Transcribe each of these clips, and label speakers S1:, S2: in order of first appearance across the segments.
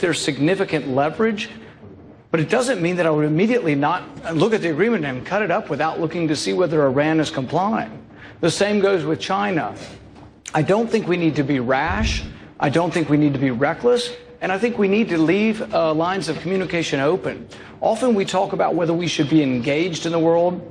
S1: there's significant leverage, but it doesn't mean that I would immediately not look at the agreement and cut it up without looking to see whether Iran is complying. The same goes with China. I don't think we need to be rash. I don't think we need to be reckless. And I think we need to leave lines of communication open. Often we talk about whether we should be engaged in the world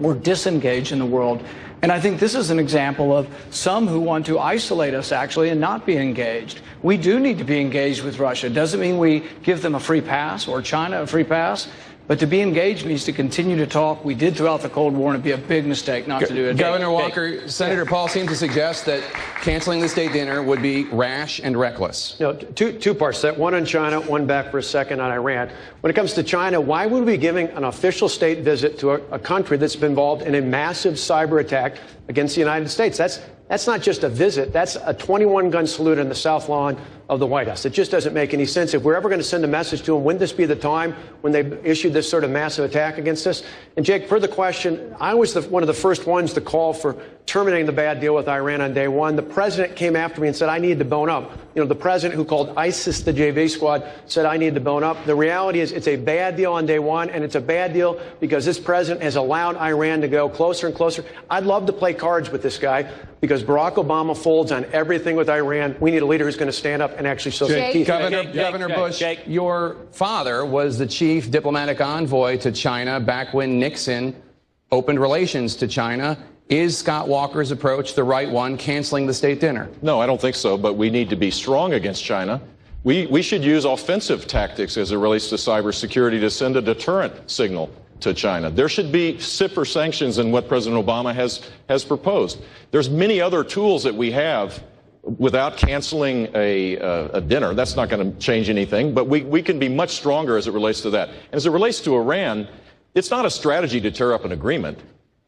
S1: or disengaged in the world. And I think this is an example of some who want to isolate us, actually, and not be engaged. We do need to be engaged with Russia. It doesn't mean we give them a free pass or China a free pass. But to be engaged means to continue to talk. We did throughout the Cold War, and it'd be a big mistake not to do it.
S2: Governor Walker, Senator Paul seemed to suggest that canceling the state dinner would be rash and reckless.
S3: No, two parts to that. One on China, one back for a second on Iran. When it comes to China, why would we be giving an official state visit to a country that's been involved in a massive cyber attack against the United States? That's not just a visit. That's a 21-gun salute on the South Lawn of the White House. It just doesn't make any sense. If we're ever going to send a message to them, wouldn't this be the time when they issued this sort of massive attack against us? And, Jake, for the question, I was one of the first ones to call for terminating the bad deal with Iran on day one. The president came after me and said, I need to bone up. You know, the president who called ISIS the JV squad said, I need to bone up. The reality is it's a bad deal on day one, and it's a bad deal because this president has allowed Iran to go closer and closer. I'd love to play cards with this guy because Barack Obama folds on everything with Iran. We need a leader who's going to stand up and actually show some teeth.
S2: Governor Bush, your father was the chief diplomatic envoy to China back when Nixon opened relations to China. Is Scott Walker's approach the right one, canceling the state dinner?
S4: No, I don't think so, but we need to be strong against China. We should use offensive tactics as it relates to cybersecurity to send a deterrent signal to China. There should be stiffer sanctions than what President Obama has proposed. There's many other tools that we have without canceling a dinner. That's not going to change anything, but we can be much stronger as it relates to that. And as it relates to Iran, it's not a strategy to tear up an agreement.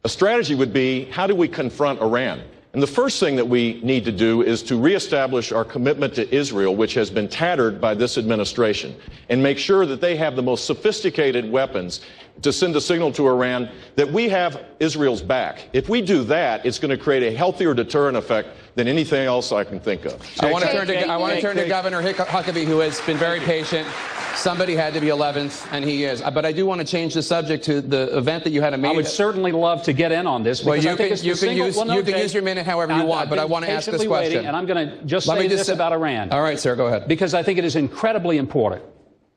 S4: A strategy would be, how do we confront Iran? And the first thing that we need to do is to reestablish our commitment to Israel, which has been tattered by this administration, and make sure that they have the most sophisticated weapons to send a signal to Iran that we have Israel's back. If we do that, it's going to create a healthier deterrent effect than anything else I can think of.
S2: I want to turn to Governor Huckabee, who has been very patient. Somebody had to be 11th, and he is. But I do want to change the subject to the event that you had a meeting.
S5: I would certainly love to get in on this.
S2: Well, you can use your minute however you want, but I want to ask this question.
S5: And I'm going to just say this about Iran.
S2: All right, sir, go ahead.
S5: Because I think it is incredibly important.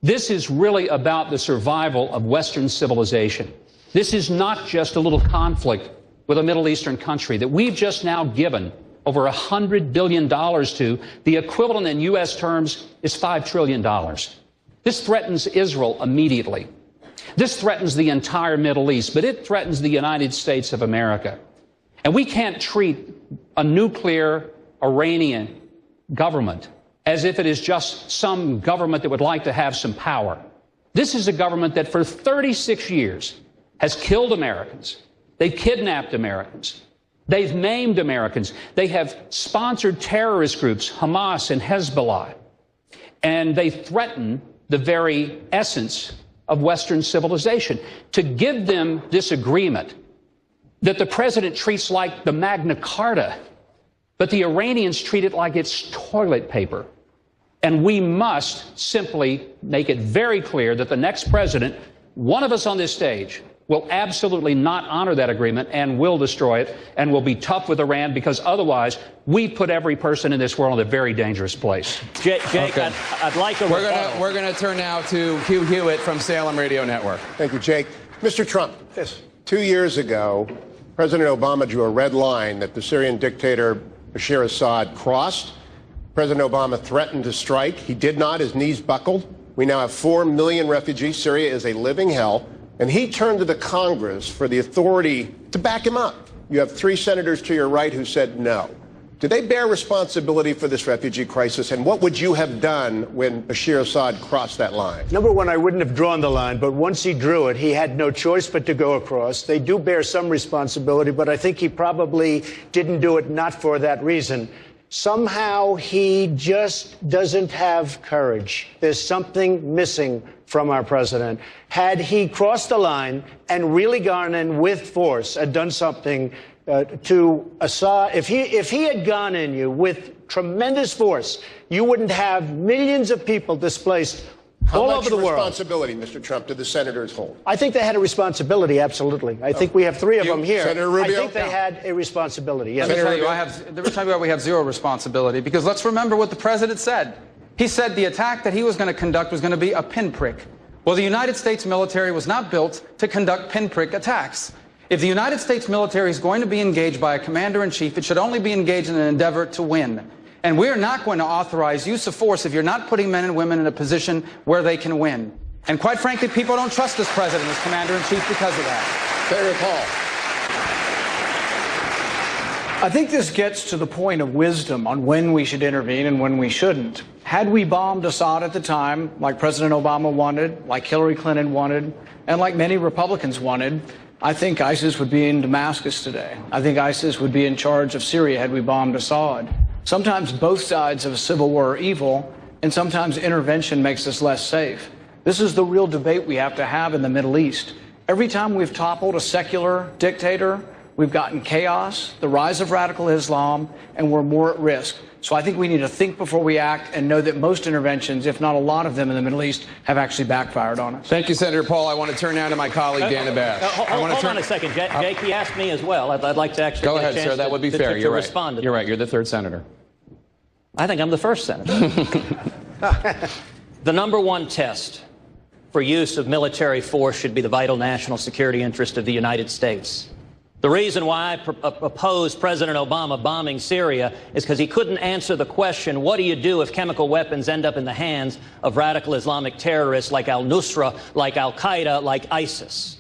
S5: This is really about the survival of Western civilization. This is not just a little conflict with a Middle Eastern country that we've just now given over $100 billion to. The equivalent in U.S. terms is $5 trillion. This threatens Israel immediately. This threatens the entire Middle East, but it threatens the United States of America. And we can't treat a nuclear Iranian government as if it is just some government that would like to have some power. This is a government that for 36 years has killed Americans. They've kidnapped Americans. They've maimed Americans. They have sponsored terrorist groups, Hamas and Hezbollah. And they threaten the very essence of Western civilization. To give them this agreement that the president treats like the Magna Carta, but the Iranians treat it like it's toilet paper. And we must simply make it very clear that the next president, one of us on this stage, will absolutely not honor that agreement and will destroy it and will be tough with Iran, because otherwise we put every person in this world in a very dangerous place.
S6: Jake, okay. I'd like a
S2: We're going to turn now to Hugh Hewitt from Salem Radio Network.
S7: Thank you, Jake. Mr. Trump, yes. 2 years ago, President Obama drew a red line that the Syrian dictator Bashar Assad crossed. President Obama threatened to strike. He did not. His knees buckled. We now have 4 million refugees. Syria is a living hell. And he turned to the Congress for the authority to back him up. You have 3 senators to your right who said no. Do they bear responsibility for this refugee crisis? And what would you have done when Bashar Assad crossed that line?
S8: Number one, I wouldn't have drawn the line, but once he drew it, he had no choice but to go across. They do bear some responsibility, but I think he probably didn't do it not for that reason. Somehow he just doesn't have courage. There's something missing from our president. Had he crossed the line and really gone in with force and done something to Assad, if he had gone in with tremendous force, you wouldn't have millions of people displaced all over the world.
S7: How much responsibility, Mr. Trump, did the senators hold?
S8: I think they had a responsibility, absolutely. I think we have three of them here.
S7: Senator Rubio?
S8: I think they had a responsibility. Yes.
S9: Let me tell you, we have zero responsibility, because let's remember what the president said. He said the attack that he was going to conduct was going to be a pinprick. Well, the United States military was not built to conduct pinprick attacks. If the United States military is going to be engaged by a commander-in-chief, it should only be engaged in an endeavor to win. And we're not going to authorize use of force if you're not putting men and women in a position where they can win. And quite frankly, people don't trust this president as commander-in-chief because of that.
S7: Senator Paul.
S1: I think this gets to the point of wisdom on when we should intervene and when we shouldn't. Had we bombed Assad at the time, like President Obama wanted, like Hillary Clinton wanted, and like many Republicans wanted, I think ISIS would be in Damascus today. I think ISIS would be in charge of Syria had we bombed Assad. Sometimes both sides of a civil war are evil, and sometimes intervention makes us less safe. This is the real debate we have to have in the Middle East. Every time we've toppled a secular dictator, we've gotten chaos, the rise of radical Islam, and we're more at risk. So I think we need to think before we act and know that most interventions, if not a lot of them in the Middle East, have actually backfired on us.
S2: Thank you, Senator Paul. I want to turn now to my colleague, Dana Bash.
S6: Hold on a second. Jake, he asked me as well. I'd like to actually
S2: go
S6: get
S2: ahead,
S6: a chance
S2: sir. That would be fair.
S6: to respond to
S2: You're right. You're the third senator.
S6: I think I'm the first senator. The number one test for use of military force should be the vital national security interest of the United States. The reason why I opposed President Obama bombing Syria is because he couldn't answer the question, what do you do if chemical weapons end up in the hands of radical Islamic terrorists like al-Nusra, like al-Qaeda, like ISIS?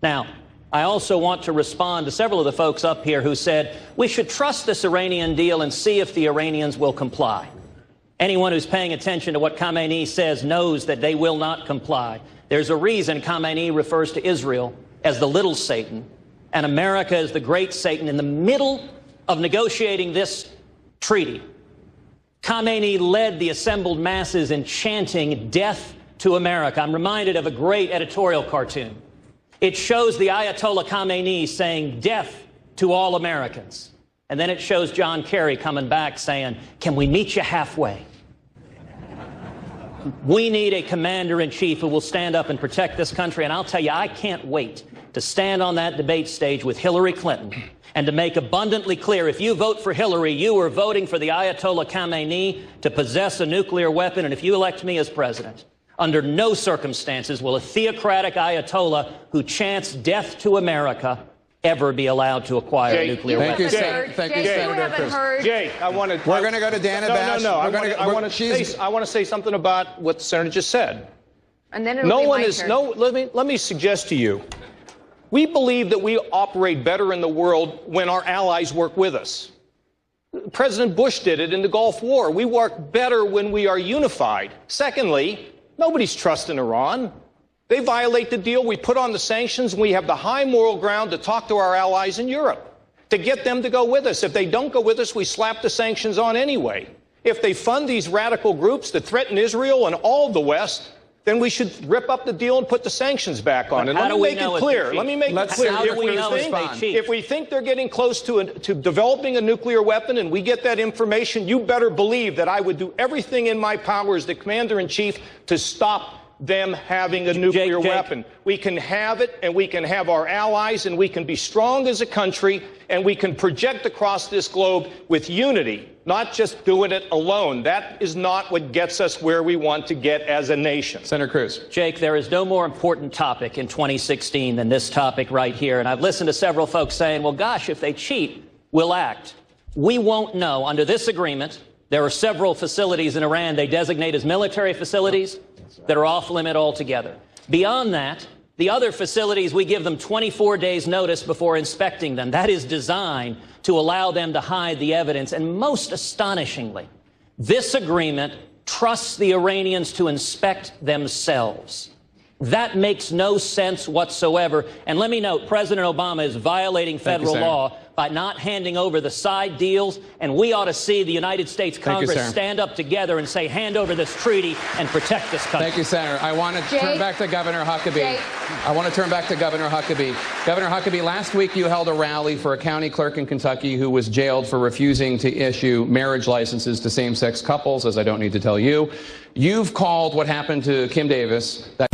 S6: Now, I also want to respond to several of the folks up here who said we should trust this Iranian deal and see if the Iranians will comply. Anyone who's paying attention to what Khamenei says knows that they will not comply. There's a reason Khamenei refers to Israel as the little Satan and America as the great Satan. In the middle of negotiating this treaty, Khamenei led the assembled masses in chanting death to America. I'm reminded of a great editorial cartoon. It shows the Ayatollah Khamenei saying death to all Americans. And then it shows John Kerry coming back saying, can we meet you halfway? We need a commander-in-chief who will stand up and protect this country. And I'll tell you, I can't wait to stand on that debate stage with Hillary Clinton and to make abundantly clear, if you vote for Hillary, you are voting for the Ayatollah Khamenei to possess a nuclear weapon. And if you elect me as president, under no circumstances will a theocratic Ayatollah who chants death to America ever be allowed to acquire a nuclear weapon.
S2: Thank you, Senator Cruz.
S8: Jake, I want to...
S2: We're going to go to Dana Bash.
S10: I want to say something about what the senator just said. And then let me suggest to you, we believe that we operate better in the world when our allies work with us. President Bush did it in the Gulf War. We work better when we are unified. Secondly, nobody's trusting Iran. They violate the deal. We put on the sanctions. We have the high moral ground to talk to our allies in Europe, to get them to go with us. If they don't go with us, we slap the sanctions on anyway. If they fund these radical groups that threaten Israel and all of the West, then we should rip up the deal and put the sanctions back on. And let me make it clear. Let me make it clear. If we think they're getting close to developing a nuclear weapon and we get that information, you better believe that I would do everything in my power as the commander-in-chief to stop them having a nuclear weapon. We can have it, and we can have our allies, and we can be strong as a country, and we can project across this globe with unity, not just doing it alone. That is not what gets us where we want to get as a nation.
S2: Senator Cruz.
S6: Jake, there is no more important topic in 2016 than this topic right here. And I've listened to several folks saying, well, gosh, if they cheat, we'll act. We won't know. Under this agreement, there are several facilities in Iran they designate as military facilities that are off limit altogether. Beyond that, the other facilities, we give them 24 days notice before inspecting them. That is designed to allow them to hide the evidence. And most astonishingly, this agreement trusts the Iranians to inspect themselves. That makes no sense whatsoever. And let me note, President Obama is violating federal law by not handing over the side deals, and we ought to see the United States Congress stand up together and say, hand over this treaty and protect this country.
S2: Thank you, Senator. I want to turn back to Governor Huckabee. Governor Huckabee, last week you held a rally for a county clerk in Kentucky who was jailed for refusing to issue marriage licenses to same-sex couples, as I don't need to tell you. You've called what happened to Kim Davis that